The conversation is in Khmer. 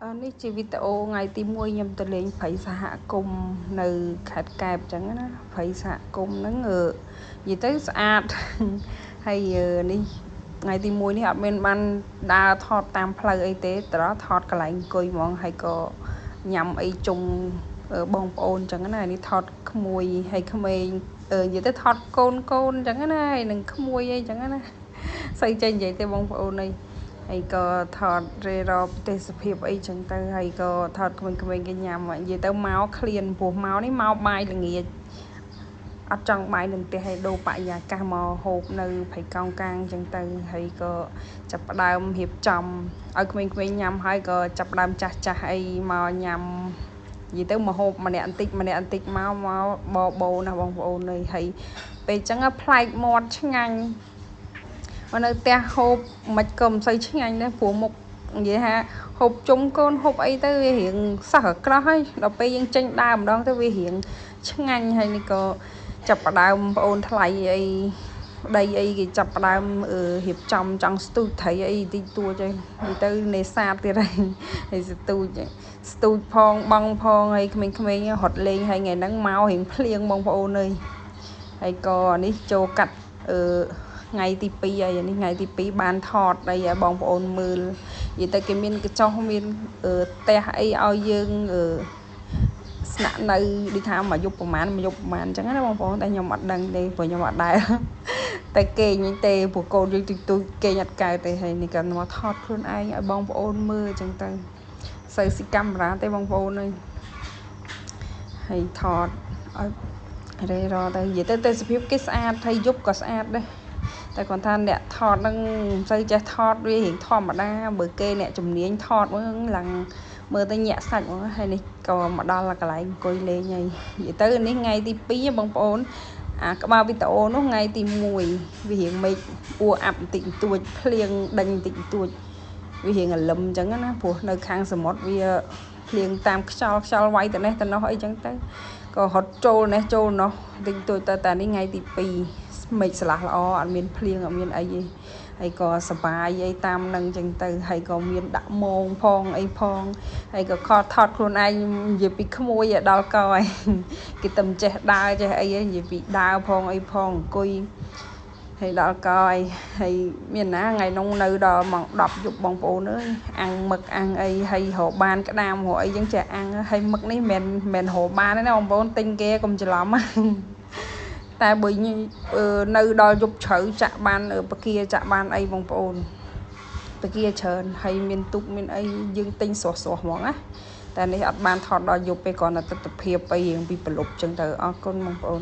នេះជាវីដេអូថ្ងៃទី1ខ្ញុំទៅលេងព្រៃសហគមន៍នៅខេត្តកែបអញ្ចឹងណាព្រៃសហគមន៍ហ្នឹងនិយាយទៅស្អាតហើយនេះថ្ងៃទី1នេះអត់មានបានដើរថតតាមផ្លូវអីទេត្រថតកន្លែងអង្គុយហ្មងហើយក៏ញ៉ាំអីជុំបងប្អូនអញ្ចឹងណានេះថតក្មួយហើយក្មេងនិយាយទៅថតកូនអញ្ចឹងណាហើយនឹងក្មួយអីអញ្ចឹងណាស្អីចេះនិយាយទេបងប្អូនអីហើយក៏ថតរេរ៉បទេសភាពអីចឹងទៅហើយក៏ថតក្មេងៗគេញ៉ាំនិយាយទៅមកឃ្លានព្រោះមកនេះមកបាយល្ងាចអត់ចង់បាយនៅផ្ទះឲ្យដូរបរិយាកាសមកហូបនៅព្រៃកោងកាងចឹងទៅហើយក៏ចាប់ផ្ដើមរៀបចំឲ្យក្មេងៗញ៉ាំហើយក៏ចាប់ផ្ដើមចាស់អីមកញ៉ាំនិយាយទៅមកហូបម្នាក់បន្តិចមកបោណាបងប្អូនហើយពេលចឹងប្លែកមាត់ឆ្ងាញ់មកនៅផ្ទះហូបមិនក៏មិនសូវឆ្ងាញ់ដែរព្រោះមុខនិយាយថាហូបជុំកូនហូបអីទៅវារៀងសោះអាក្រោះហើយដល់ពេលយើងចេញដើរម្ដងទៅវារៀងឆ្ងាញ់ហើយនេះក៏ចាប់ផ្ដើមប្អូនថ្លៃអីប្តីអីគេចាប់ផ្ដើមរៀបចំចង់ស្ទូចត្រីអីតិចតួចហើយទៅនេសាទទៀតហើយស្ទូចផងបងផងហើយក្មេងៗរត់លេងហើយថ្ងៃហ្នឹងមករៀងភ្លៀងបងប្អូនអើយហើយក៏នេះចូលកាត់ថ្ងៃទី2ហើយនេះថ្ងៃទី2បានថតអីឲ្យបងប្អូនមើលនិយាយទៅគេមានកញ្ចុះមានផ្ទះអីឲ្យយើងស្នាក់នៅដូចថាមកយប់ប្រហែលអញ្ចឹងណាបងប្អូនតែខ្ញុំអត់ដឹងទេព្រោះខ្ញុំអត់ដែរតែគេងទេព្រោះកូនយើងទូចគេងអត់កើតទេហើយនេះក៏មកថតខ្លួនឯងឲ្យបងប្អូនមើលអញ្ចឹងទៅសូវស៊ីកាមេរ៉ាទេបងប្អូនអើយហើយថតឲ្យរេរ៉ទៅនិយាយទៅទេសភាពគេស្អាតហើយយប់ក៏ស្អាតដែរតែគាត់ថាអ្នកថតហ្នឹងមិនសូវចេះថតវារៀងធម្មតាបើគេអ្នកជំនាញថតមើលឡើងមើលទៅញាក់សាច់ហ្មងហើយនេះក៏មកដល់កន្លែងអង្គុយលេងហើយនិយាយទៅនេះថ្ងៃទី2បងប្អូនអាក្បាលវីដេអូនោះថ្ងៃទី1វារៀងមេឃអួអាប់បន្តិចបន្តួចភ្លៀងដេញបន្តិចបន្តួចវារៀងរលឹមអញ្ចឹងណាព្រោះនៅខាងសមុទ្រវាភ្លៀងតាមខ្យល់វាយទៅនេះទៅនោះអីចឹងទៅក៏រត់ចូលនេះចូលនោះបន្តិចបន្តួចទៅតែនេះថ្ងៃទី2មេឃស្លាស់ល្អអត់មានភ្លៀងអត់មានអីទេហើយក៏សបាយអីតាមនឹងចឹងទៅហើយក៏មានដាក់មងផងអីផងហើយក៏ថតខ្លួនឯងនិយាយពីក្មួយដល់កហើយគេតែមិនចេះដើរចេះអីនិយាយពីដើរផងអីផងអង្គុយហើយដល់កហើយមានណាថ្ងៃនោះនៅដល់ម៉ោង10យប់បងប្អូនអើយអាំងមឹកអាំងអីហើយរកបានក្តាមរកអីចឹងចេះអាំងហើយមឹកនេះមិនរកបានទេណាបងប្អូនទិញគេកុំច្រឡំតែបើនៅដល់យប់ជ្រៅចាក់បានបកាចាក់បានអីបងប្អូនបកាច្រើនហើយមានទូកមានអីយើងទិញស្រស់ហ្មងណាតែនេះអត់បានថតដល់យប់ទេគ្រាន់តែទិដ្ឋភាពអីរៀងពីប្រលប់ចឹងទៅអរគុណបងប្អូន